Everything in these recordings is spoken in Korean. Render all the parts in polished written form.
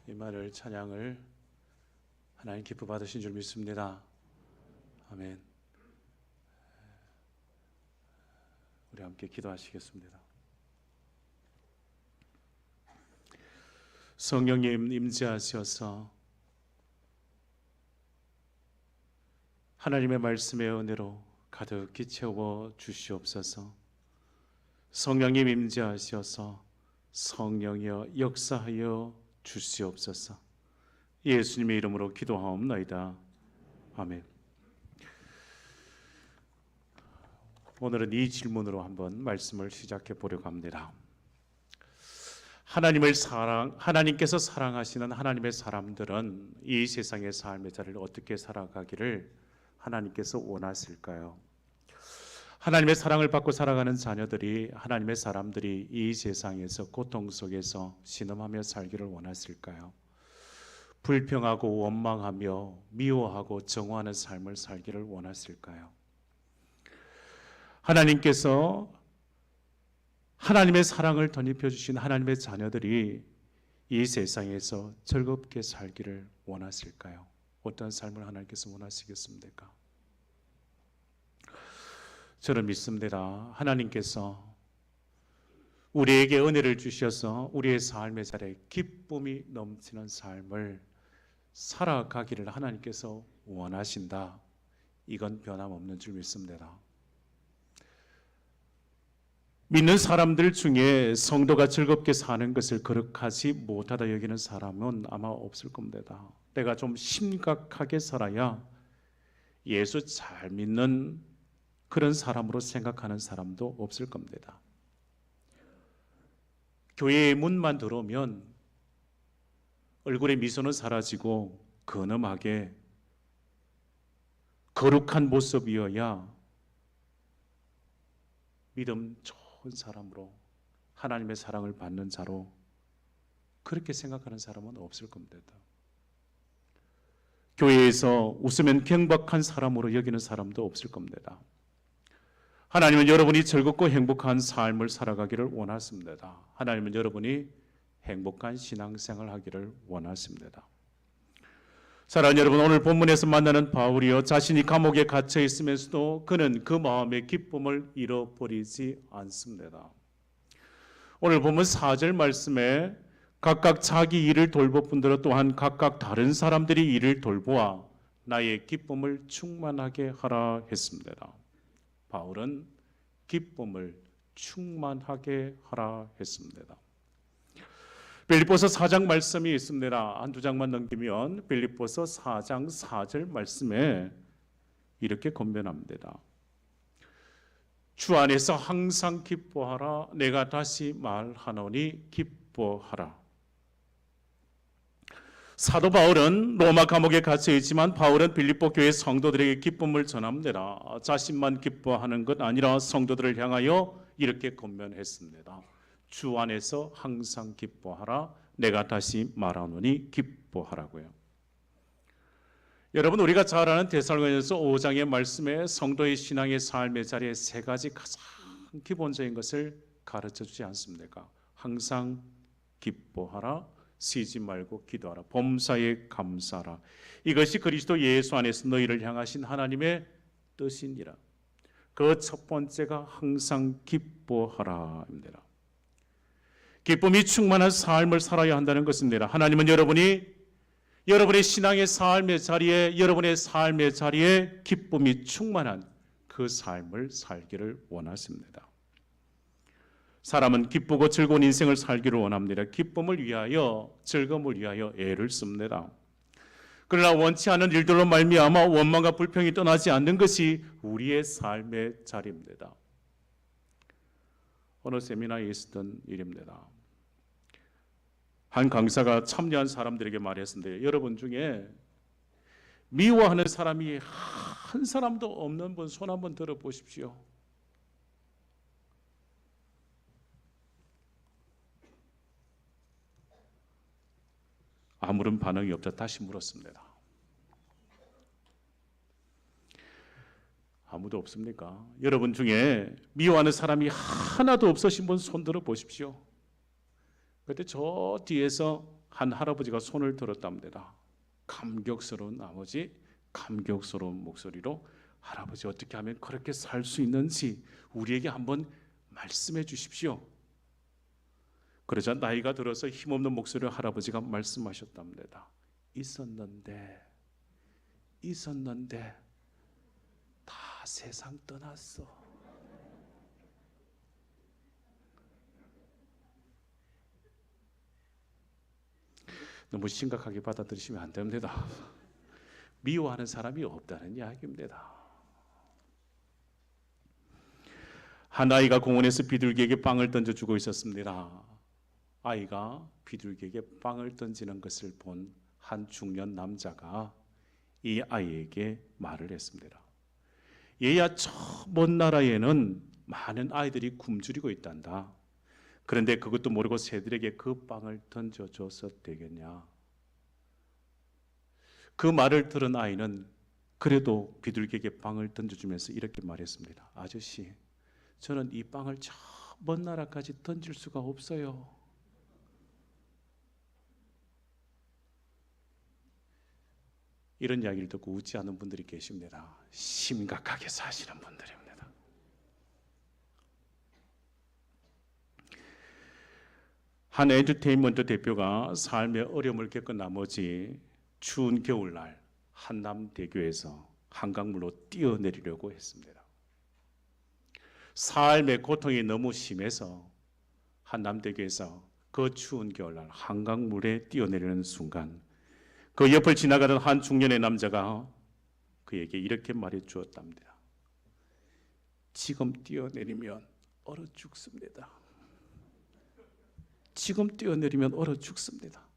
이 말을 찬양을 하나님 기뻐 받으신 줄 믿습니다. 아멘. 우리 함께 기도하시겠습니다. 성령님 임재하셔서 하나님의 말씀의 은혜로 가득히 채워 주시옵소서. 성령님 임재하셔서 성령이여 역사하여 주시옵소서. 예수님의 이름으로 기도하옵나이다. 아멘. 오늘은 이 질문으로 한번 말씀을 시작해 보려고 합니다. 하나님께서 사랑하시는 하나님의 사람들은 이 세상의 삶의 자리를 어떻게 살아가기를 하나님께서 원하실까요? 하나님의 사랑을 받고 살아가는 자녀들이, 하나님의 사람들이 이 세상에서 고통 속에서 신음하며 살기를 원하실까요? 불평하고 원망하며 미워하고 정오하는 삶을 살기를 원하실까요? 하나님께서 하나님의 사랑을 덧입혀 주신 하나님의 자녀들이 이 세상에서 즐겁게 살기를 원하실까요? 어떤 삶을 하나님께서 원하시겠습니까? 저는 믿습니다. 하나님께서 우리에게 은혜를 주셔서 우리의 삶의 자리에 기쁨이 넘치는 삶을 살아가기를 하나님께서 원하신다. 이건 변함없는 줄 믿습니다. 믿는 사람들 중에 성도가 즐겁게 사는 것을 거룩하지 못하다 여기는 사람은 아마 없을 겁니다. 내가 좀 심각하게 살아야 예수 잘 믿는 그런 사람으로 생각하는 사람도 없을 겁니다. 교회의 문만 들어오면 얼굴에 미소는 사라지고 근엄하게 거룩한 모습이어야 믿음 좋은 사람으로 하나님의 사랑을 받는 자로 그렇게 생각하는 사람은 없을 겁니다. 교회에서 웃으면 경박한 사람으로 여기는 사람도 없을 겁니다. 하나님은 여러분이 즐겁고 행복한 삶을 살아가기를 원하십니다. 하나님은 여러분이 행복한 신앙생활을 하기를 원하십니다. 사랑하는 여러분, 오늘 본문에서 만나는 바울이요, 자신이 감옥에 갇혀 있으면서도 그는 그 마음의 기쁨을 잃어버리지 않습니다. 오늘 본문 4절 말씀에 각각 자기 일을 돌보뿐더러 또한 각각 다른 사람들이 일을 돌보아 나의 기쁨을 충만하게 하라 했습니다. 바울은 기쁨을 충만하게 하라 했습니다. 빌립보서 4장 말씀이 있습니다. 한두 장만 넘기면 빌립보서 4장 4절 말씀에 이렇게 권면합니다. 주 안에서 항상 기뻐하라. 내가 다시 말하노니 기뻐하라. 사도 바울은 로마 감옥에 갇혀 있지만 바울은 빌립보 교회 성도들에게 기쁨을 전합니다. 자신만 기뻐하는 것 아니라 성도들을 향하여 이렇게 권면했습니다. 주 안에서 항상 기뻐하라. 내가 다시 말하노니 기뻐하라고요. 여러분, 우리가 잘 아는 데살로니가서 5장의 말씀에 성도의 신앙의 삶의 자리에 세 가지 가장 기본적인 것을 가르쳐 주지 않습니까? 항상 기뻐하라. 쉬지 말고 기도하라. 범사에 감사하라. 이것이 그리스도 예수 안에서 너희를 향하신 하나님의 뜻이니라. 그 첫 번째가 항상 기뻐하라입니다. 기쁨이 충만한 삶을 살아야 한다는 것입니다. 하나님은 여러분의 신앙의 삶의 자리에, 여러분의 삶의 자리에 기쁨이 충만한 그 삶을 살기를 원하십니다. 사람은 기쁘고 즐거운 인생을 살기를 원합니다. 기쁨을 위하여, 즐거움을 위하여 애를 씁니다. 그러나 원치 않은 일들로 말미암아 원망과 불평이 떠나지 않는 것이 우리의 삶의 자리입니다. 어느 세미나에 있었던 일입니다. 한 강사가 참여한 사람들에게 말했는데, 여러분 중에 미워하는 사람이 한 사람도 없는 분 손 한번 들어보십시오. 아무런 반응이 없자 다시 물었습니다. 아무도 없습니까? 여러분 중에 미워하는 사람이 하나도 없으신 분 손 들어 보십시오. 그때 저 뒤에서 한 할아버지가 손을 들었답니다. 감격스러운 아버지, 감격스러운 목소리로 할아버지 어떻게 하면 그렇게 살 수 있는지 우리에게 한번 말씀해 주십시오. 그러자 나이가 들어서 힘없는 목소리로 할아버지가 말씀하셨답니다. 있었는데 다 세상 떠났어. 너무 심각하게 받아들이시면 안 됩니다. 미워하는 사람이 없다는 이야기입니다. 한 아이가 공원에서 비둘기에게 빵을 던져주고 있었습니다. 아이가 비둘기에게 빵을 던지는 것을 본 한 중년 남자가 이 아이에게 말을 했습니다. 얘야, 저 먼 나라에는 많은 아이들이 굶주리고 있단다. 그런데 그것도 모르고 새들에게 그 빵을 던져줘서 되겠냐? 그 말을 들은 아이는 그래도 비둘기에게 빵을 던져주면서 이렇게 말했습니다. 아저씨, 저는 이 빵을 저 먼 나라까지 던질 수가 없어요. 이런 이야기를 듣고 웃지 않는 분들이 계십니다. 심각하게 사시는 분들입니다. 한 엔터테인먼트 대표가 삶의 어려움을 겪은 나머지 추운 겨울날 한남대교에서 한강물로 뛰어내리려고 했습니다. 삶의 고통이 너무 심해서 한남대교에서 그 추운 겨울날 한강물에 뛰어내리는 순간 그 옆을 지나가던 한 중년의 남자가 그에게 이렇게 말해 주었답니다. 지금 뛰어내리면 얼어 죽습니다. 지금 뛰어내리면 얼어 죽습니다.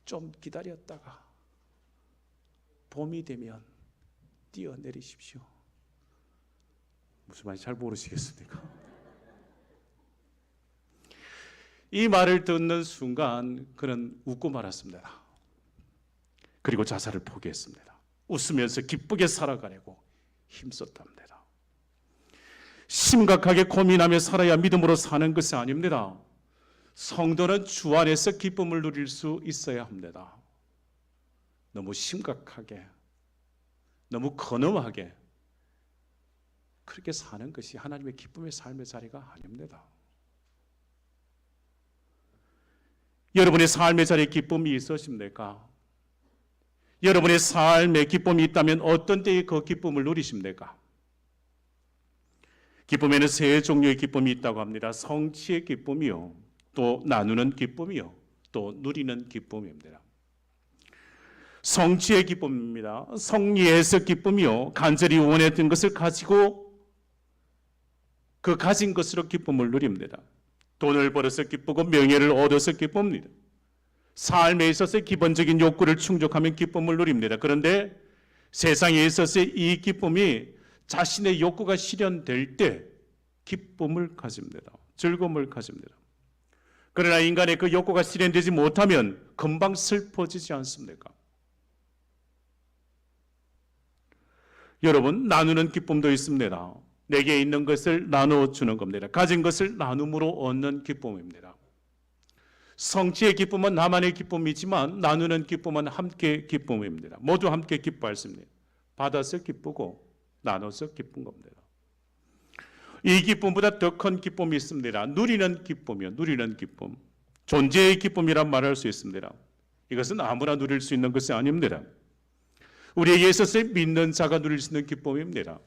좀 기다렸다가 봄이 되면 뛰어내리십시오. 무슨 말인지 잘 모르시겠습니까? 이 말을 듣는 순간 그는 웃고 말았습니다. 그리고 자살을 포기했습니다. 웃으면서 기쁘게 살아가려고 힘썼답니다. 심각하게 고민하며 살아야 믿음으로 사는 것이 아닙니다. 성도는 주 안에서 기쁨을 누릴 수 있어야 합니다. 너무 심각하게, 너무 근엄하게 그렇게 사는 것이 하나님의 기쁨의 삶의 자리가 아닙니다. 여러분의 삶의 자리에 기쁨이 있으십니까? 여러분의 삶에 기쁨이 있다면 어떤 때에 그 기쁨을 누리십니까? 기쁨에는 세 종류의 기쁨이 있다고 합니다. 성취의 기쁨이요, 또 나누는 기쁨이요, 또 누리는 기쁨입니다. 성취의 기쁨입니다. 성리에서 기쁨이요, 간절히 원했던 것을 가지고 그 가진 것으로 기쁨을 누립니다. 돈을 벌어서 기쁘고 명예를 얻어서 기쁩니다. 삶에 있어서 기본적인 욕구를 충족하면 기쁨을 누립니다. 그런데 세상에 있어서 이 기쁨이 자신의 욕구가 실현될 때 기쁨을 가집니다. 즐거움을 가집니다. 그러나 인간의 그 욕구가 실현되지 못하면 금방 슬퍼지지 않습니까? 여러분, 나누는 기쁨도 있습니다. 내게 있는 것을 나눠주는 겁니다. 가진 것을 나눔으로 얻는 기쁨입니다. 성취의 기쁨은 나만의 기쁨이지만 나누는 기쁨은 함께 기쁨입니다. 모두 함께 기뻐할 수 있습니다. 받아서 기쁘고 나눠서 기쁜 겁니다. 이 기쁨보다 더 큰 기쁨이 있습니다. 누리는 기쁨이요, 누리는 기쁨. 존재의 기쁨이란 말할 수 있습니다. 이것은 아무나 누릴 수 있는 것이 아닙니다. 우리에게 있어서 믿는 자가 누릴 수 있는 기쁨입니다.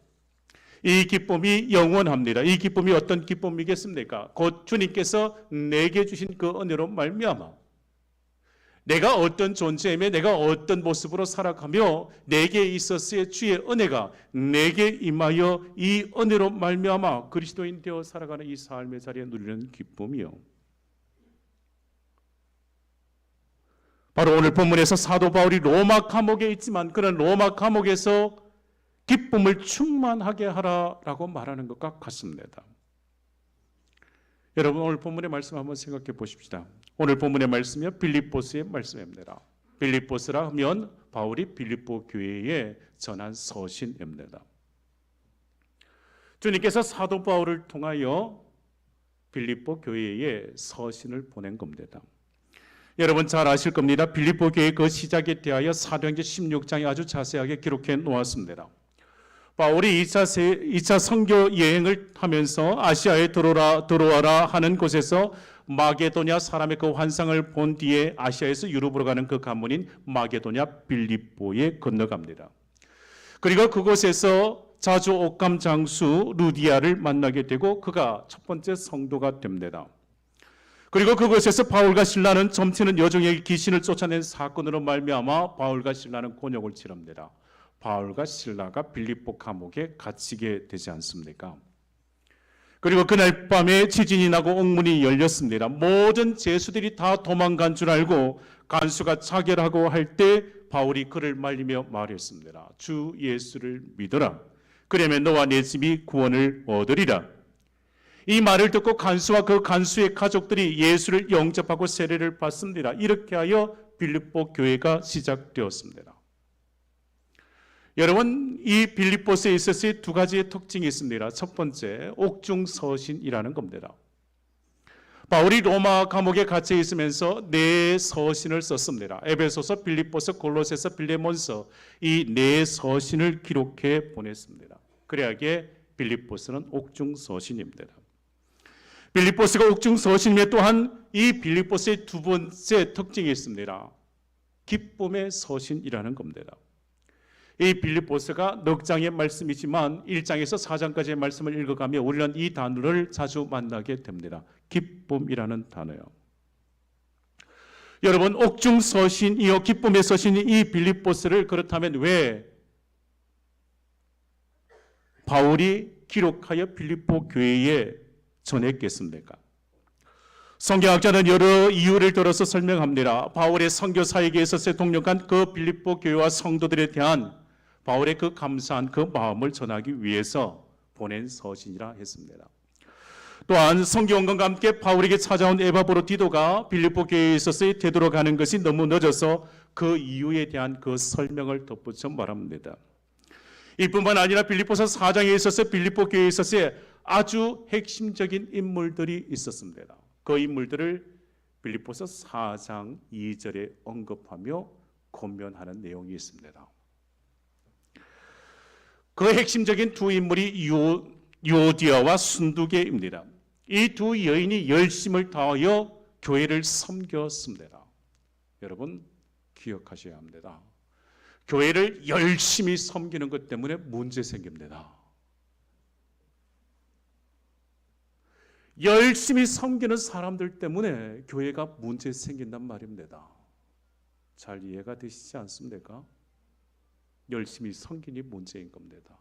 이 기쁨이 영원합니다. 이 기쁨이 어떤 기쁨이겠습니까? 곧 주님께서 내게 주신 그 은혜로 말미암아 내가 어떤 존재이며 내가 어떤 모습으로 살아가며 내게 있었을 주의 은혜가 내게 임하여 이 은혜로 말미암아 그리스도인 되어 살아가는 이 삶의 자리에 누리는 기쁨이요. 바로 오늘 본문에서 사도 바울이 로마 감옥에 있지만 그런 로마 감옥에서 기쁨을 충만하게 하라라고 말하는 것과 같습니다. 여러분, 오늘 본문의 말씀 한번 생각해 보십시다. 오늘 본문의 말씀이요, 빌립보스의 말씀입니다. 빌립보스라 하면 바울이 빌립보 교회에 전한 서신입니다. 주님께서 사도 바울을 통하여 빌립보 교회에 서신을 보낸 겁니다. 여러분 잘 아실 겁니다. 빌립보 교회 그 시작에 대하여 사도행전 16장에 아주 자세하게 기록해 놓았습니다. 바울이 2차 선교 여행을 하면서 아시아에 들어와라 하는 곳에서 마게도냐 사람의 그 환상을 본 뒤에 아시아에서 유럽으로 가는 그 관문인 마게도냐 빌립보에 건너갑니다. 그리고 그곳에서 자주 옥감 장수 루디아를 만나게 되고 그가 첫 번째 성도가 됩니다. 그리고 그곳에서 바울과 실라는 점치는 여종에게 귀신을 쫓아낸 사건으로 말미암아 바울과 실라는 곤욕을 치릅니다. 바울과 실라가 빌립보 감옥에 갇히게 되지 않습니까? 그리고 그날 밤에 지진이 나고 옥문이 열렸습니다. 모든 죄수들이 다 도망간 줄 알고 간수가 자결하고 할 때 바울이 그를 말리며 말했습니다. 주 예수를 믿어라. 그러면 너와 내 집이 구원을 얻으리라. 이 말을 듣고 간수와 그 간수의 가족들이 예수를 영접하고 세례를 받습니다. 이렇게 하여 빌립보 교회가 시작되었습니다. 여러분, 이 빌립보스에 있어서 두 가지의 특징이 있습니다. 첫 번째, 옥중서신이라는 겁니다. 바울이 로마 감옥에 갇혀 있으면서 네 서신을 썼습니다. 에베소서, 빌립보서, 골로새서, 빌레몬서 이 네 서신을 기록해 보냈습니다. 그래야게 빌립보스는 옥중서신입니다. 빌립보스가 옥중서신에 또한 이 빌립보스의 두 번째 특징이 있습니다. 기쁨의 서신이라는 겁니다. 이 빌립보스가 넉 장의 말씀이지만 1장에서 4장까지의 말씀을 읽어가며 우리는 이 단어를 자주 만나게 됩니다. 기쁨이라는 단어요. 여러분, 옥중서신이요 기쁨의 서신이 이 빌립보스를 그렇다면 왜 바울이 기록하여 빌립보 교회에 전했겠습니까? 성경학자는 여러 이유를 들어서 설명합니다. 바울의 선교 사역에 있어서 동력한 그 빌립보 교회와 성도들에 대한 바울의 그 감사한 그 마음을 전하기 위해서 보낸 서신이라 했습니다. 또한 성경과 함께 바울에게 찾아온 에바브로 디도가 빌립보 교회에 있어서 되돌아가는 것이 너무 늦어서 그 이유에 대한 그 설명을 덧붙여 말합니다. 이뿐만 아니라 빌립보서 4장에 있어서 빌립보 교회에 있어서 아주 핵심적인 인물들이 있었습니다. 그 인물들을 빌립보서 4장 2절에 언급하며 권면하는 내용이 있습니다. 그 핵심적인 두 인물이 요디아와 순두계입니다. 이 두 여인이 열심을 다하여 교회를 섬겼습니다. 여러분 기억하셔야 합니다. 교회를 열심히 섬기는 것 때문에 문제 생깁니다. 열심히 섬기는 사람들 때문에 교회가 문제 생긴단 말입니다. 잘 이해가 되시지 않습니까? 열심히 섬기니 문제인 겁니다.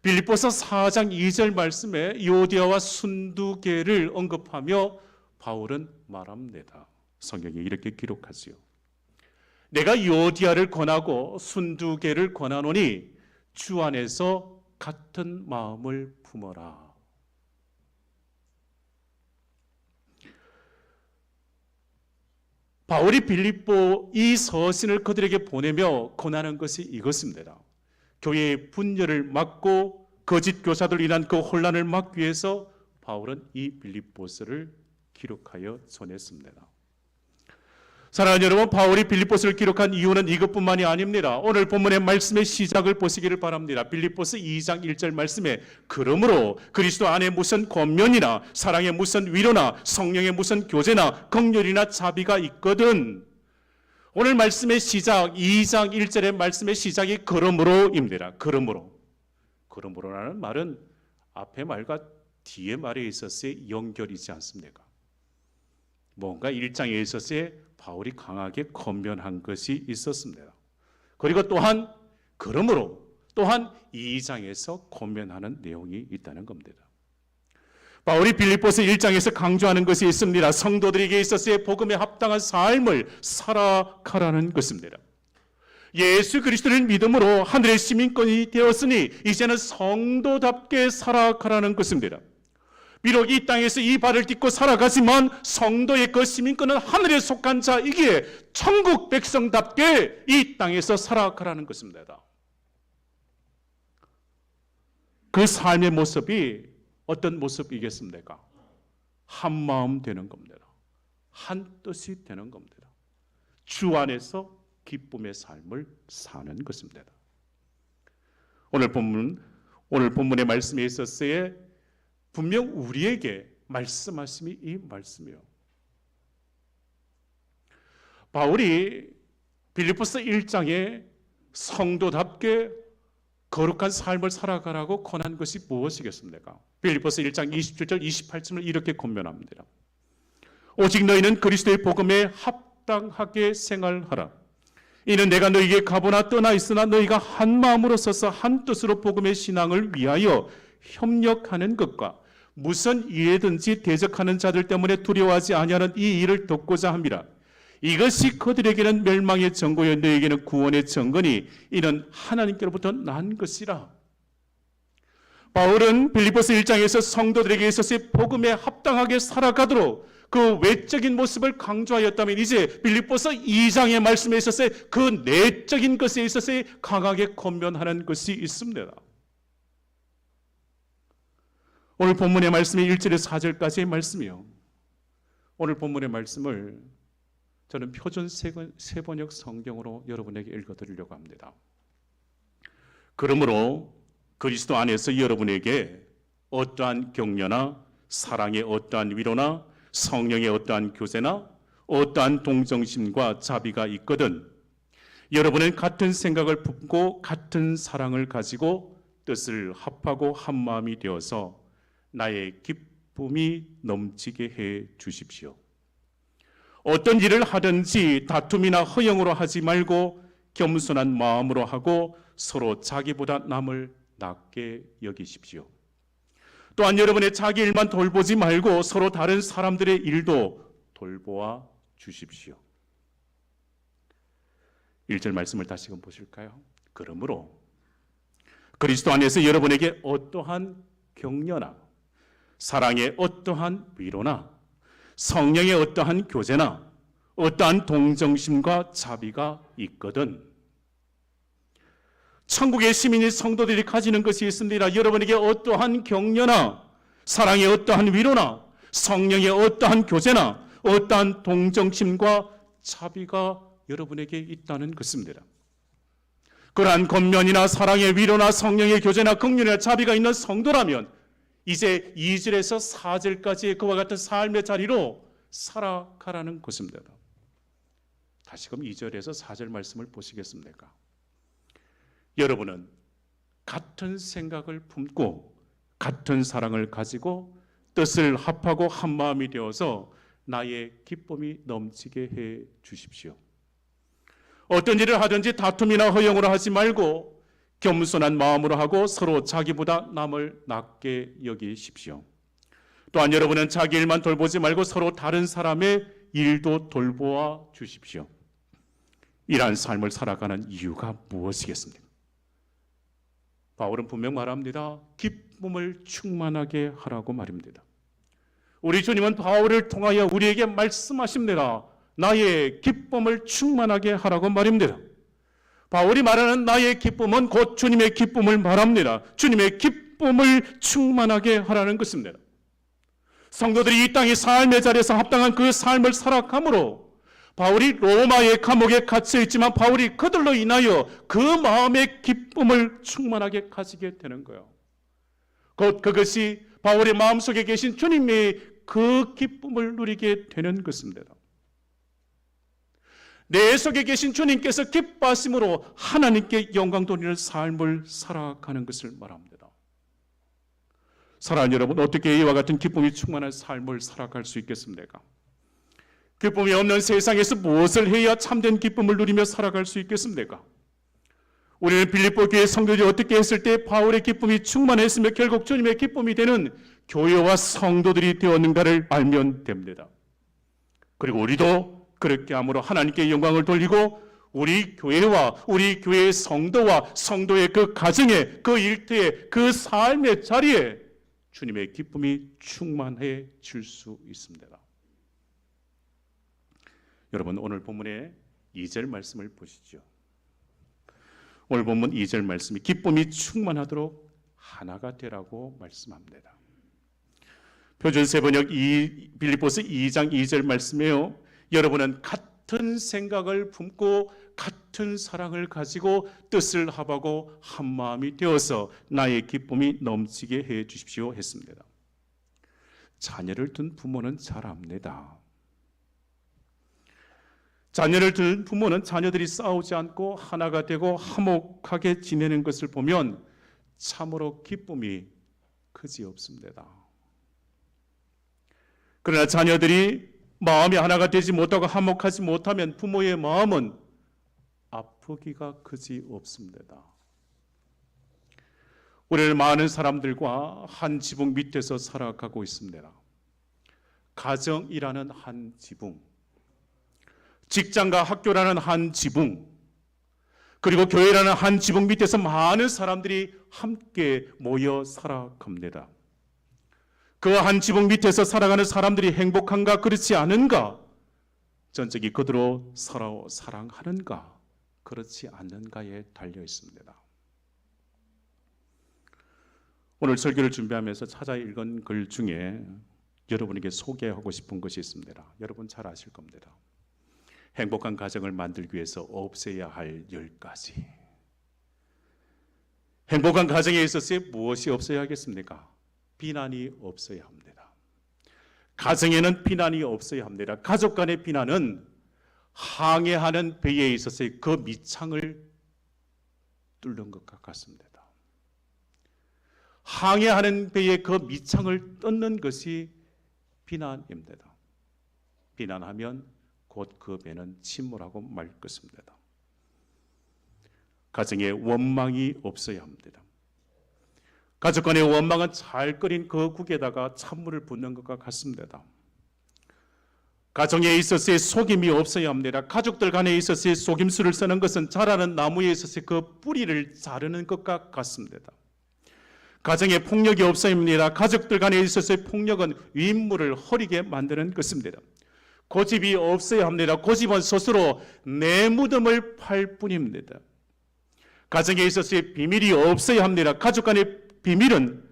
빌립보서 4장 2절 말씀에 요디아와 순두계를 언급하며 바울은 말합니다. 성경에 이렇게 기록하지요. 내가 요디아를 권하고 순두계를 권하노니 주 안에서 같은 마음을 품어라. 바울이 빌립보 이 서신을 그들에게 보내며 권하는 것이 이것입니다. 교회의 분열을 막고 거짓 교사들로 인한 그 혼란을 막기 위해서 바울은 이 빌립보서를 기록하여 전했습니다. 사랑하는 여러분, 바울이 빌립보서를 기록한 이유는 이것뿐만이 아닙니다. 오늘 본문의 말씀의 시작을 보시기를 바랍니다. 빌립보서 2장 1절 말씀에 그러므로 그리스도 안에 무슨 권면이나 사랑에 무슨 위로나 성령의 무슨 교제나 긍휼이나 자비가 있거든. 오늘 말씀의 시작 2장 1절의 말씀의 시작이 그러므로입니다. 그러므로라는 말은 앞의 말과 뒤의 말에 있어서의 연결이지 않습니까? 뭔가 1장에 있어서의 바울이 강하게 권면한 것이 있었습니다. 그리고 또한 그러므로 또한 2장에서 권면하는 내용이 있다는 겁니다. 바울이 빌립보서 1장에서 강조하는 것이 있습니다. 성도들에게 있어서의 복음에 합당한 삶을 살아가라는 것입니다. 예수 그리스도를 믿음으로 하늘의 시민권이 되었으니 이제는 성도답게 살아가라는 것입니다. 비록 이 땅에서 이 발을 딛고 살아가지만 성도의 그 시민권은 하늘에 속한 자이기에 천국 백성답게 이 땅에서 살아가라는 것입니다. 그 삶의 모습이 어떤 모습이겠습니까? 한마음 되는 겁니다. 한 뜻이 되는 겁니다. 주 안에서 기쁨의 삶을 사는 것입니다. 오늘 본문의 말씀에 있어서의 분명 우리에게 말씀하심이 이 말씀이요. 바울이 빌립보서 1장에 성도답게 거룩한 삶을 살아가라고 권한 것이 무엇이겠습니까? 빌립보서 1장 27절 28절을 이렇게 권면합니다. 오직 너희는 그리스도의 복음에 합당하게 생활하라. 이는 내가 너희에게 가보나 떠나 있으나 너희가 한 마음으로 서서 한 뜻으로 복음의 신앙을 위하여 협력하는 것과 무슨 일에든지 대적하는 자들 때문에 두려워하지 아니하는 이 일을 돕고자 함이라. 이것이 그들에게는 멸망의 정고요 너희에게는 구원의 정거니 이는 하나님께로부터 난 것이라. 바울은 빌립보서 1장에서 성도들에게 있어서 복음에 합당하게 살아가도록 그 외적인 모습을 강조하였다면 이제 빌립보서 2장의 말씀에 있어서 그 내적인 것에 있어서 강하게 권면하는 것이 있습니다. 오늘 본문의 말씀이 1절에서 4절까지의 말씀이요. 오늘 본문의 말씀을 저는 표준 세번역 성경으로 여러분에게 읽어드리려고 합니다. 그러므로 그리스도 안에서 여러분에게 어떠한 격려나 사랑의 어떠한 위로나 성령의 어떠한 교제나 어떠한 동정심과 자비가 있거든 여러분은 같은 생각을 품고 같은 사랑을 가지고 뜻을 합하고 한 마음이 되어서 나의 기쁨이 넘치게 해 주십시오. 어떤 일을 하든지 다툼이나 허영으로 하지 말고 겸손한 마음으로 하고 서로 자기보다 남을 낮게 여기십시오. 또한 여러분의 자기 일만 돌보지 말고 서로 다른 사람들의 일도 돌보아 주십시오. 1절 말씀을 다시금 보실까요? 그러므로 그리스도 안에서 여러분에게 어떠한 격려나 사랑의 어떠한 위로나 성령의 어떠한 교제나 어떠한 동정심과 자비가 있거든 천국의 시민인 성도들이 가지는 것이 있습니다. 여러분에게 어떠한 격려나 사랑의 어떠한 위로나 성령의 어떠한 교제나 어떠한 동정심과 자비가 여러분에게 있다는 것입니다. 그러한 권면이나 사랑의 위로나 성령의 교제나 긍휼이나 자비가 있는 성도라면 이제 2절에서 4절까지의 그와 같은 삶의 자리로 살아가라는 것입니다. 다시금 2절에서 4절 말씀을 보시겠습니까? 여러분은 같은 생각을 품고 같은 사랑을 가지고 뜻을 합하고 한 마음이 되어서 나의 기쁨이 넘치게 해 주십시오. 어떤 일을 하든지 다툼이나 허영으로 하지 말고 겸손한 마음으로 하고 서로 자기보다 남을 낮게 여기십시오. 또한 여러분은 자기 일만 돌보지 말고 서로 다른 사람의 일도 돌보아 주십시오. 이러한 삶을 살아가는 이유가 무엇이겠습니까? 바울은 분명 말합니다. 기쁨을 충만하게 하라고 말입니다. 우리 주님은 바울을 통하여 우리에게 말씀하십니다. 나의 기쁨을 충만하게 하라고 말입니다. 바울이 말하는 나의 기쁨은 곧 주님의 기쁨을 말합니다. 주님의 기쁨을 충만하게 하라는 것입니다. 성도들이 이 땅의 삶의 자리에서 합당한 그 삶을 살아감으로 바울이 로마의 감옥에 갇혀 있지만 바울이 그들로 인하여 그 마음의 기쁨을 충만하게 가지게 되는 거예요. 곧 그것이 바울의 마음속에 계신 주님의 그 기쁨을 누리게 되는 것입니다. 내 속에 계신 주님께서 기뻐하심으로 하나님께 영광 돌리는 삶을 살아가는 것을 말합니다. 사랑하는 여러분, 어떻게 이와 같은 기쁨이 충만한 삶을 살아갈 수 있겠습니까? 기쁨이 없는 세상에서 무엇을 해야 참된 기쁨을 누리며 살아갈 수 있겠습니까? 우리는 빌립보 교회 성도들이 어떻게 했을 때 바울의 기쁨이 충만했으며 결국 주님의 기쁨이 되는 교회와 성도들이 되었는가를 알면 됩니다. 그리고 우리도 그렇게 함으로 하나님께 영광을 돌리고 우리 교회와 우리 교회의 성도와 성도의 그 가정에 그 일터에 그 삶의 자리에 주님의 기쁨이 충만해질 수 있습니다. 여러분 오늘 본문의 2절 말씀을 보시죠. 오늘 본문 2절 말씀이 기쁨이 충만하도록 하나가 되라고 말씀합니다. 표준세 번역 빌립보서 2장 2절 말씀이에요. 여러분은 같은 생각을 품고 같은 사랑을 가지고 뜻을 합하고 한 마음이 되어서 나의 기쁨이 넘치게 해 주십시오 했습니다. 자녀를 둔 부모는 잘 압니다. 자녀를 둔 부모는 자녀들이 싸우지 않고 하나가 되고 화목하게 지내는 것을 보면 참으로 기쁨이 그지없습니다. 그러나 자녀들이 마음이 하나가 되지 못하고 화목하지 못하면 부모의 마음은 아프기가 그지없습니다. 우리는 많은 사람들과 한 지붕 밑에서 살아가고 있습니다. 가정이라는 한 지붕, 직장과 학교라는 한 지붕, 그리고 교회라는 한 지붕 밑에서 많은 사람들이 함께 모여 살아갑니다. 그 한 지붕 밑에서 살아가는 사람들이 행복한가 그렇지 않은가, 전적이 그대로 서로 사랑하는가 그렇지 않는가에 달려 있습니다. 오늘 설교를 준비하면서 찾아 읽은 글 중에 여러분에게 소개하고 싶은 것이 있습니다. 여러분 잘 아실 겁니다. 행복한 가정을 만들기 위해서 없애야 할 10가지. 행복한 가정에 있어서 무엇이 없어야 하겠습니까? 비난이 없어야 합니다. 가정에는 비난이 없어야 합니다. 가족 간의 비난은 항해하는 배에 있어서의 그 밑창을 뚫는 것과 같습니다. 항해하는 배의 그 밑창을 뜯는 것이 비난입니다. 비난하면 곧 그 배는 침몰하고 말 것입니다. 가정에 원망이 없어야 합니다. 가족 간의 원망은 잘 끓인 그 국에다가 찬물을 붓는 것과 같습니다. 가정에 있어서의 속임이 없어야 합니다. 가족들 간에 있어서의 속임수를 쓰는 것은 자라는 나무에 있어서의 그 뿌리를 자르는 것과 같습니다. 가정에 폭력이 없어야 합니다. 가족들 간에 있어서의 폭력은 윗물을 흐리게 만드는 것입니다. 고집이 없어야 합니다. 고집은 스스로 내 무덤을 팔 뿐입니다. 가정에 있어서의 비밀이 없어야 합니다. 가족 간의 비밀은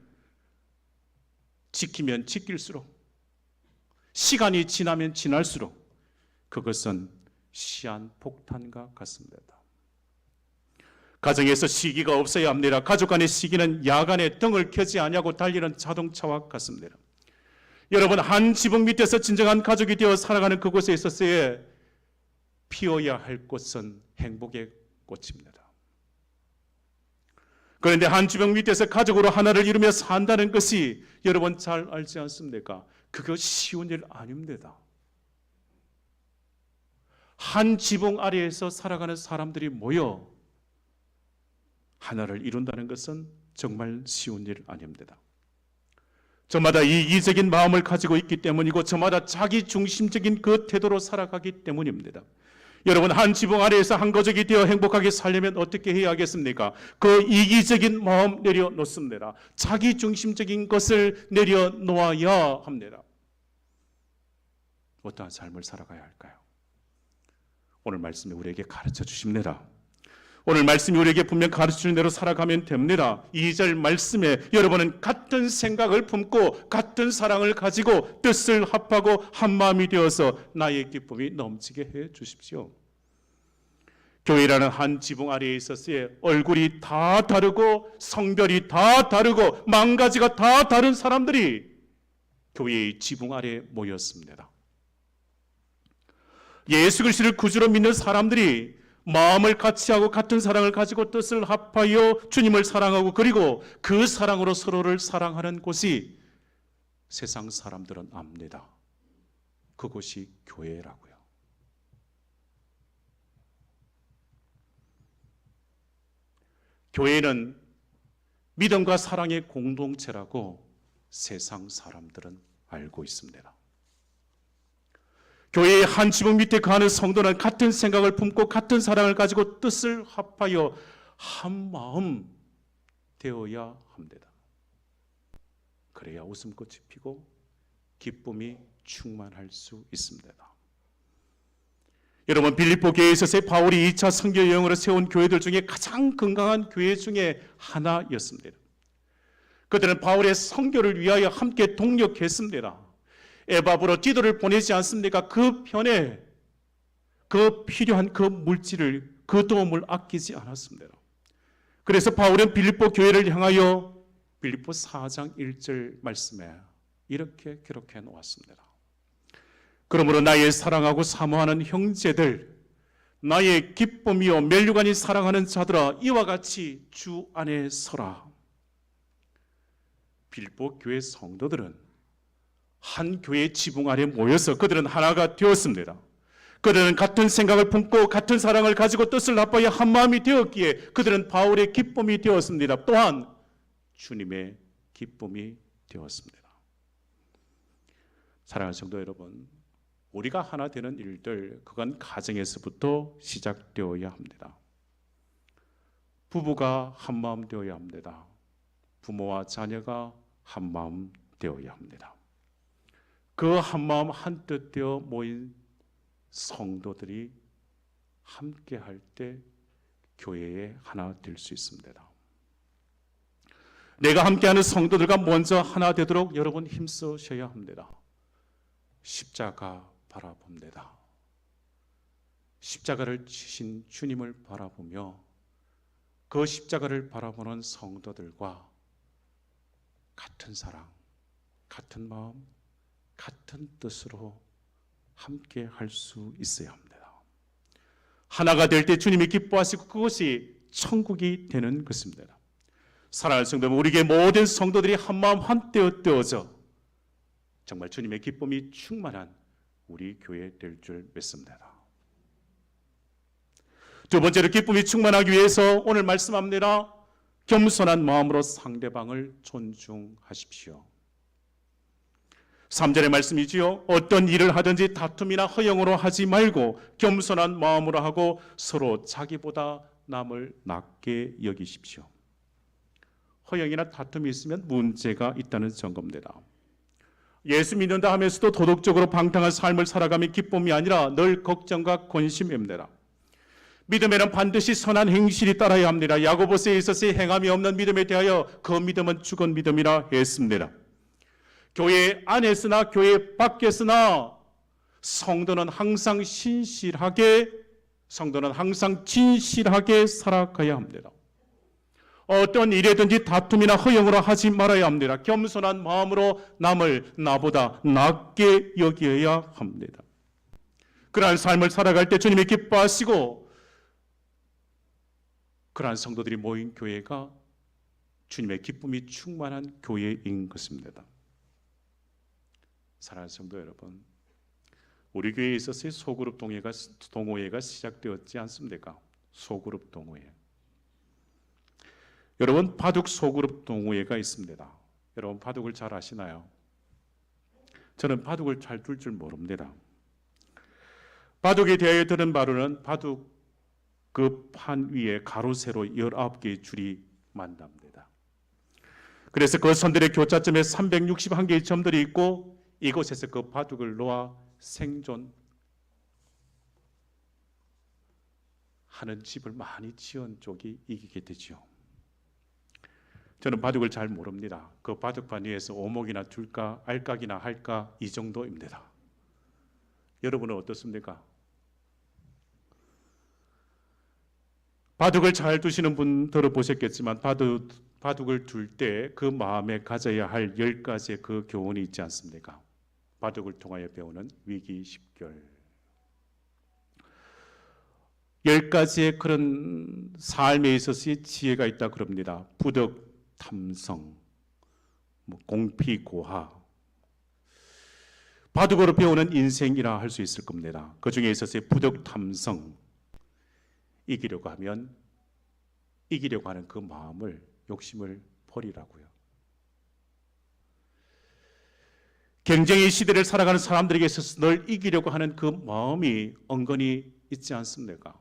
지키면 지킬수록, 시간이 지나면 지날수록 그것은 시한폭탄과 같습니다. 가정에서 시기가 없어야 합니다. 가족 간의 시기는 야간에 등을 켜지 아니하고 달리는 자동차와 같습니다. 여러분, 한 지붕 밑에서 진정한 가족이 되어 살아가는 그곳에 있어서의 피워야 할 꽃은 행복의 꽃입니다. 그런데 한 지붕 밑에서 가족으로 하나를 이루며 산다는 것이 여러분 잘 알지 않습니까? 그거 쉬운 일 아닙니다. 한 지붕 아래에서 살아가는 사람들이 모여 하나를 이룬다는 것은 정말 쉬운 일 아닙니다. 저마다 이기적인 마음을 가지고 있기 때문이고 저마다 자기 중심적인 그 태도로 살아가기 때문입니다. 여러분, 한 지붕 아래에서 한 가족이 되어 행복하게 살려면 어떻게 해야 하겠습니까? 그 이기적인 마음 내려놓습니다. 자기 중심적인 것을 내려놓아야 합니다. 어떠한 삶을 살아가야 할까요? 오늘 말씀이 우리에게 가르쳐 주십니다. 오늘 말씀이 우리에게 분명 가르치는 대로 살아가면 됩니다. 2절 말씀에 여러분은 같은 생각을 품고 같은 사랑을 가지고 뜻을 합하고 한마음이 되어서 나의 기쁨이 넘치게 해 주십시오. 교회라는 한 지붕 아래에 있어서의 얼굴이 다 다르고 성별이 다 다르고 망가지가 다 다른 사람들이 교회의 지붕 아래에 모였습니다. 예수 그리스도를 구주로 믿는 사람들이 마음을 같이 하고 같은 사랑을 가지고 뜻을 합하여 주님을 사랑하고 그리고 그 사랑으로 서로를 사랑하는 곳이 세상 사람들은 압니다. 그곳이 교회라고요. 교회는 믿음과 사랑의 공동체라고 세상 사람들은 알고 있습니다. 교회의 한 지붕 밑에 거하는 성도는 같은 생각을 품고 같은 사랑을 가지고 뜻을 합하여 한 마음 되어야 합니다. 그래야 웃음꽃이 피고 기쁨이 충만할 수 있습니다. 여러분, 빌립보 교회에 있어서 바울이 2차 선교 여행으로 세운 교회들 중에 가장 건강한 교회 중에 하나였습니다. 그들은 바울의 선교를 위하여 함께 동력했습니다. 에바브로 디도를 보내지 않습니까? 그 편에 그 필요한 그 물질을, 그 도움을 아끼지 않았습니다. 그래서 바울은 빌립보 교회를 향하여 빌립보 4장 1절 말씀에 이렇게 기록해 놓았습니다. 그러므로 나의 사랑하고 사모하는 형제들, 나의 기쁨이요 멸류관이 사랑하는 자들아, 이와 같이 주 안에 서라. 빌립보 교회 성도들은 한 교회 지붕 아래 모여서 그들은 하나가 되었습니다. 그들은 같은 생각을 품고 같은 사랑을 가지고 뜻을 합하여 한 마음이 되었기에 그들은 바울의 기쁨이 되었습니다. 또한 주님의 기쁨이 되었습니다. 사랑하는 성도 여러분, 우리가 하나 되는 일들, 그건 가정에서부터 시작되어야 합니다. 부부가 한 마음 되어야 합니다. 부모와 자녀가 한 마음 되어야 합니다. 그 한 마음 한 뜻 되어 모인 성도들이 함께 할 때 교회에 하나 될 수 있습니다. 내가 함께하는 성도들과 먼저 하나 되도록 여러분 힘쓰셔야 합니다. 십자가 바라봅니다. 십자가를 지신 주님을 바라보며 그 십자가를 바라보는 성도들과 같은 사랑, 같은 마음, 같은 뜻으로 함께 할 수 있어야 합니다. 하나가 될 때 주님이 기뻐하시고 그것이 천국이 되는 것입니다. 사랑하는 성도 여러분, 우리에게 모든 성도들이 한 마음 한뜻 되어져 정말 주님의 기쁨이 충만한 우리 교회 될 줄 믿습니다. 두 번째로 기쁨이 충만하기 위해서 오늘 말씀합니다. 겸손한 마음으로 상대방을 존중하십시오. 3절의 말씀이지요. 어떤 일을 하든지 다툼이나 허영으로 하지 말고 겸손한 마음으로 하고 서로 자기보다 남을 낮게 여기십시오. 허영이나 다툼이 있으면 문제가 있다는 증거입니다. 예수 믿는다 하면서도 도덕적으로 방탕한 삶을 살아가면 기쁨이 아니라 늘 걱정과 권심입니다. 믿음에는 반드시 선한 행실이 따라야 합니다. 야고보서에 있어서 행함이 없는 믿음에 대하여 그 믿음은 죽은 믿음이라 했습니다. 교회 안에서나 교회 밖에서나 성도는 항상 신실하게, 성도는 항상 진실하게 살아가야 합니다. 어떤 일이든지 다툼이나 허영으로 하지 말아야 합니다. 겸손한 마음으로 남을 나보다 낮게 여겨야 합니다. 그러한 삶을 살아갈 때 주님이 기뻐하시고 그러한 성도들이 모인 교회가 주님의 기쁨이 충만한 교회인 것입니다. 사랑하는 성도 여러분, 우리 교회에 있어서 소그룹 동호회가 시작되었지 않습니까? 소그룹 동호회. 여러분, 바둑 소그룹 동호회가 있습니다. 여러분, 바둑을 잘 아시나요? 저는 바둑을 잘 둘 줄 모릅니다. 바둑에 대하여 들은 바로는 바둑 그 판 위에 가로 세로 19개의 줄이 만납니다. 그래서 그 선들의 교차점에 361개의 점들이 있고 이곳에서 그 바둑을 놓아 생존하는 집을 많이 지은 쪽이 이기게 되죠. 저는 바둑을 잘 모릅니다. 그 바둑판 위에서 오목이나 둘까 알까기나 할까 이 정도입니다. 여러분은 어떻습니까? 바둑을 잘 두시는 분 들어보셨겠지만 바둑을 둘 때 그 마음에 가져야 할 10가지의 그 교훈이 있지 않습니까? 바둑을 통하여 배우는 위기십결. 10가지의 그런 삶에 있어서의 지혜가 있다 그럽니다. 부득, 탐성, 공피고하. 바둑으로 배우는 인생이라 할 수 있을 겁니다. 그 중에 있어서의 부득, 탐성. 이기려고 하면 이기려고 하는 그 마음을, 욕심을 버리라고요. 경쟁의 시대를 살아가는 사람들에게 있어서 늘 이기려고 하는 그 마음이 은근히 있지 않습니까?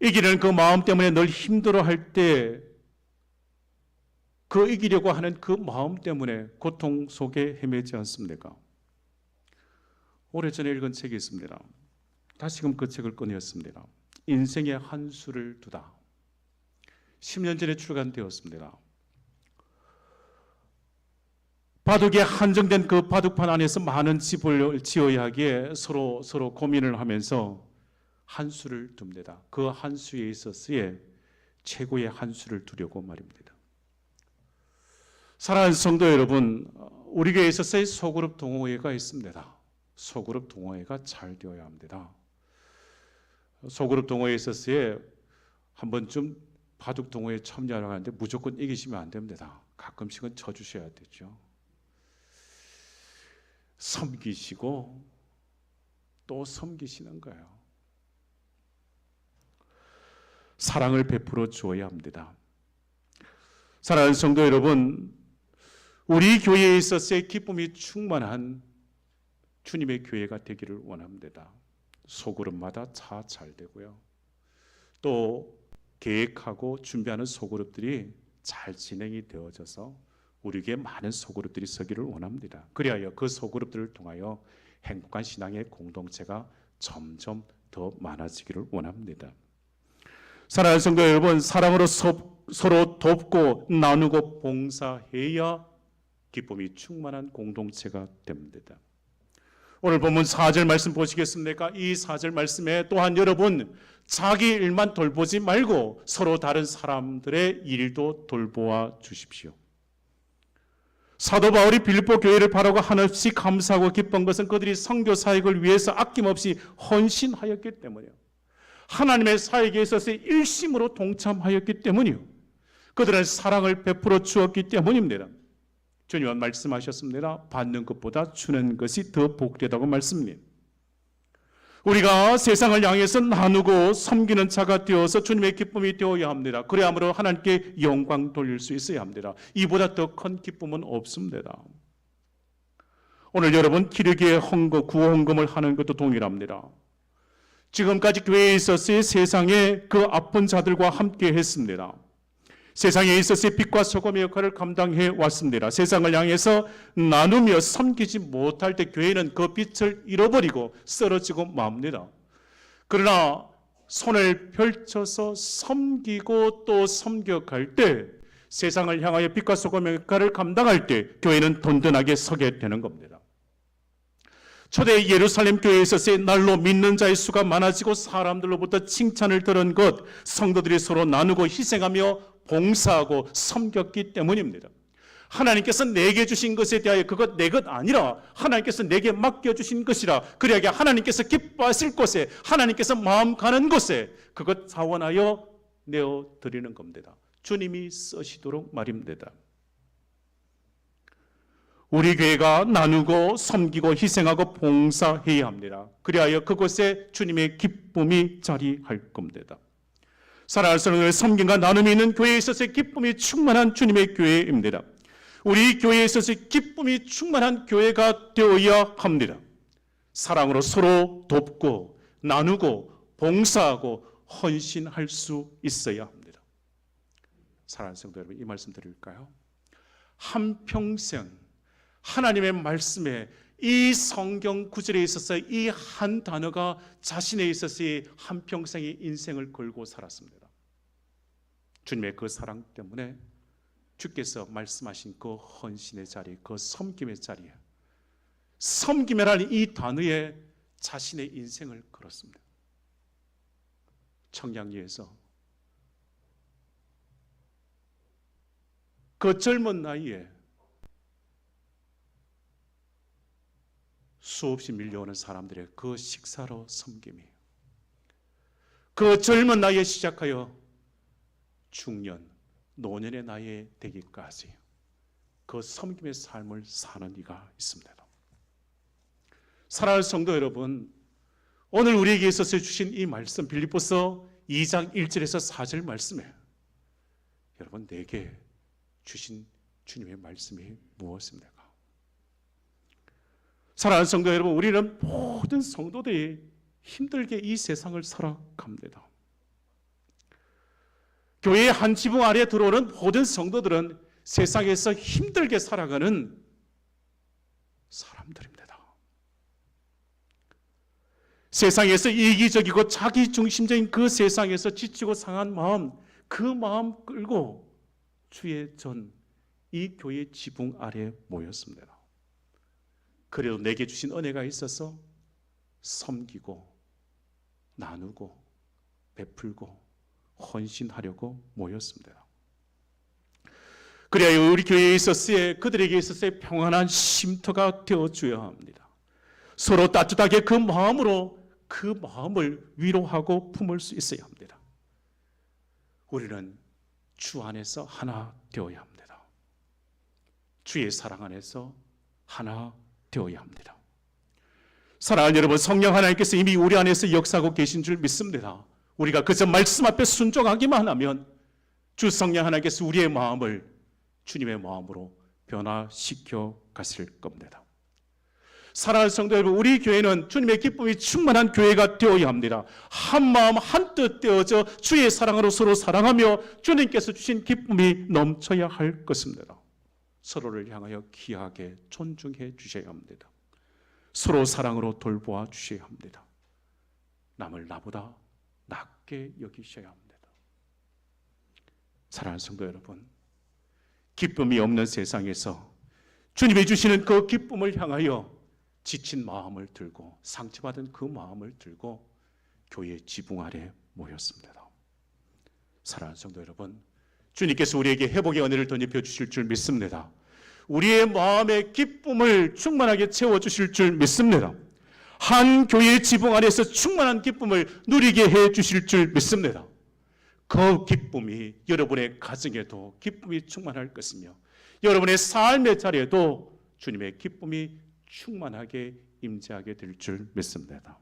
이기는 그 마음 때문에 늘 힘들어할 때 그 이기려고 하는 그 마음 때문에 고통 속에 헤매지 않습니까? 오래전에 읽은 책이 있습니다. 다시금 그 책을 꺼내었습니다. 인생의 한 수를 두다. 10년 전에 출간되었습니다. 바둑에 한정된 그 바둑판 안에서 많은 집을 지어야 하기에 서로 고민을 하면서 한 수를 둡니다. 그 한 수에 있어서의 최고의 한 수를 두려고 말입니다. 사랑하는 성도 여러분, 우리 교회에 있어서의 소그룹 동호회가 있습니다. 소그룹 동호회가 잘 되어야 합니다. 소그룹 동호회에 있어서의 한 번쯤 바둑 동호회에 참여하러 가는데 무조건 이기시면 안 됩니다. 가끔씩은 져주셔야 되죠. 섬기시고 또 섬기시는 거예요. 사랑을 베풀어 주어야 합니다. 사랑하는 성도 여러분, 우리 교회에 있어서의 기쁨이 충만한 주님의 교회가 되기를 원합니다. 소그룹마다 다 잘 되고요. 또 계획하고 준비하는 소그룹들이 잘 진행이 되어져서 우리에게 많은 소그룹들이 서기를 원합니다. 그리하여 그 소그룹들을 통하여 행복한 신앙의 공동체가 점점 더 많아지기를 원합니다. 사랑하는 성도 여러분, 사랑으로 서로 돕고 나누고 봉사해야 기쁨이 충만한 공동체가 됩니다. 오늘 본문 4절 말씀 보시겠습니까? 이 4절 말씀에 또한 여러분 자기 일만 돌보지 말고 서로 다른 사람들의 일도 돌보아 주십시오. 사도 바울이 빌립보 교회를 바라고 한없이 감사하고 기쁜 것은 그들이 선교 사역을 위해서 아낌없이 헌신하였기 때문이에요. 하나님의 사역에 있어서 일심으로 동참하였기 때문이요. 그들은 사랑을 베풀어 주었기 때문입니다. 주님은 말씀하셨습니다. 받는 것보다 주는 것이 더 복되다고 말씀입니다. 우리가 세상을 향해서 나누고 섬기는 자가 되어서 주님의 기쁨이 되어야 합니다. 그래야므로 하나님께 영광 돌릴 수 있어야 합니다. 이보다 더 큰 기쁨은 없습니다. 오늘 여러분 기르기의 헌금, 구호 헌금을 하는 것도 동일합니다. 지금까지 교회에 있어서의 세상에 그 아픈 자들과 함께 했습니다. 세상에 있어서의 빛과 소금의 역할을 감당해 왔습니다. 세상을 향해서 나누며 섬기지 못할 때 교회는 그 빛을 잃어버리고 쓰러지고 맙니다. 그러나 손을 펼쳐서 섬기고 또 섬겨갈 때 세상을 향하여 빛과 소금의 역할을 감당할 때 교회는 든든하게 서게 되는 겁니다. 초대 예루살렘 교회에 있어서의 날로 믿는 자의 수가 많아지고 사람들로부터 칭찬을 들은 것, 성도들이 서로 나누고 희생하며 봉사하고 섬겼기 때문입니다. 하나님께서 내게 주신 것에 대하여 그것 내 것 아니라 하나님께서 내게 맡겨주신 것이라, 그래야 하나님께서 기뻐하실 곳에, 하나님께서 마음 가는 곳에 그것 자원하여 내어드리는 겁니다. 주님이 쓰시도록 말입니다. 우리 교회가 나누고 섬기고 희생하고 봉사해야 합니다. 그리하여 그곳에 주님의 기쁨이 자리할 겁니다. 사랑하는 성도들, 섬김과 나눔이 있는 교회에 있어서의 기쁨이 충만한 주님의 교회입니다. 우리 교회에 있어서의 기쁨이 충만한 교회가 되어야 합니다. 사랑으로 서로 돕고 나누고 봉사하고 헌신할 수 있어야 합니다. 사랑하는 성도 여러분, 이 말씀 드릴까요? 한평생 하나님의 말씀에 이 성경 구절에 있어서 이 한 단어가 자신에 있어서의 한평생의 인생을 걸고 살았습니다. 주님의 그 사랑 때문에 주께서 말씀하신 그 헌신의 자리, 그 섬김의 자리에, 섬김이라는 이 단어에 자신의 인생을 걸었습니다. 청량리에서 그 젊은 나이에 수없이 밀려오는 사람들의 그 식사로 섬김이, 그 젊은 나이에 시작하여 중년, 노년의 나이에 되기까지 그 섬김의 삶을 사는 이가 있습니다. 사랑하는 성도 여러분, 오늘 우리에게 있어서 주신 이 말씀, 빌립보서 2장 1절에서 4절 말씀에 여러분 내게 주신 주님의 말씀이 무엇입니까? 사랑하는 성도 여러분, 우리는 모든 성도들이 힘들게 이 세상을 살아갑니다. 교회의 한 지붕 아래에 들어오는 모든 성도들은 세상에서 힘들게 살아가는 사람들입니다. 세상에서 이기적이고 자기중심적인 그 세상에서 지치고 상한 마음, 그 마음 끌고 주의 전 이 교회의 지붕 아래 모였습니다. 그래도 내게 주신 은혜가 있어서 섬기고 나누고 베풀고 헌신하려고 모였습니다. 그래야 우리 교회에 있어서의 그들에게 있어서의 평안한 쉼터가 되어줘야 합니다. 서로 따뜻하게 그 마음으로 그 마음을 위로하고 품을 수 있어야 합니다. 우리는 주 안에서 하나 되어야 합니다. 주의 사랑 안에서 하나 되어야 합니다. 사랑하는 여러분, 성령 하나님께서 이미 우리 안에서 역사하고 계신 줄 믿습니다. 우리가 그저 말씀 앞에 순종하기만 하면 주 성령 하나님께서 우리의 마음을 주님의 마음으로 변화시켜 가실 겁니다. 사랑하는 성도 여러분, 우리 교회는 주님의 기쁨이 충만한 교회가 되어야 합니다. 한 마음 한뜻 되어져 주의 사랑으로 서로 사랑하며 주님께서 주신 기쁨이 넘쳐야 할 것입니다. 서로를 향하여 귀하게 존중해 주셔야 합니다. 서로 사랑으로 돌보아 주셔야 합니다. 남을 나보다 낮게 여기셔야 합니다. 사랑하는 성도 여러분, 기쁨이 없는 세상에서 주님이 주시는 그 기쁨을 향하여 지친 마음을 들고 상처받은 그 마음을 들고 교회의 지붕 아래 모였습니다. 사랑하는 성도 여러분, 주님께서 우리에게 회복의 은혜를 덧입혀 주실 줄 믿습니다. 우리의 마음의 기쁨을 충만하게 채워주실 줄 믿습니다. 한 교회의 지붕 안에서 충만한 기쁨을 누리게 해 주실 줄 믿습니다. 그 기쁨이 여러분의 가정에도 기쁨이 충만할 것이며 여러분의 삶의 자리에도 주님의 기쁨이 충만하게 임재하게 될 줄 믿습니다.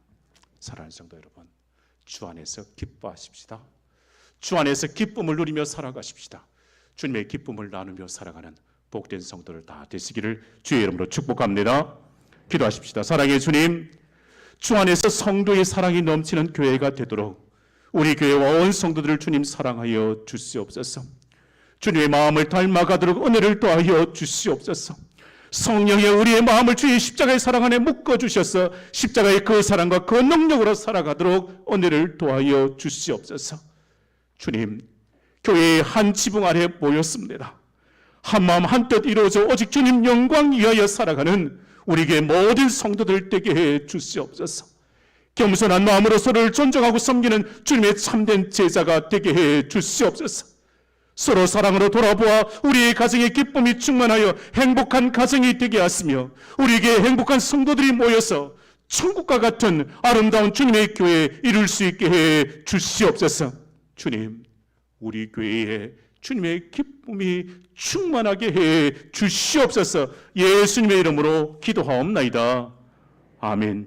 사랑하는 성도 여러분, 주 안에서 기뻐하십시다. 주 안에서 기쁨을 누리며 살아가십시다. 주님의 기쁨을 나누며 살아가는 복된 성도들 다 되시기를 주의 이름으로 축복합니다. 기도하십시다. 사랑의 주님, 주 안에서 성도의 사랑이 넘치는 교회가 되도록 우리 교회와 온 성도들을 주님 사랑하여 주시옵소서. 주님의 마음을 닮아가도록 은혜를 더하여 주시옵소서. 성령의 우리의 마음을 주의 십자가의 사랑 안에 묶어주셔서 십자가의 그 사랑과 그 능력으로 살아가도록 은혜를 더하여 주시옵소서. 주님, 교회의 한 지붕 아래 모였습니다. 한 마음 한뜻 이루어져 오직 주님 영광 위하여 살아가는 우리 교회 모든 성도들 되게 해 주시옵소서. 겸손한 마음으로 서로를 존중하고 섬기는 주님의 참된 제자가 되게 해 주시옵소서. 서로 사랑으로 돌아보아 우리의 가정에 기쁨이 충만하여 행복한 가정이 되게 하시며 우리에게 행복한 성도들이 모여서 천국과 같은 아름다운 주님의 교회에 이룰 수 있게 해 주시옵소서. 주님, 우리 교회에 주님의 기쁨이 충만하게 해 주시옵소서. 예수님의 이름으로 기도하옵나이다. 아멘.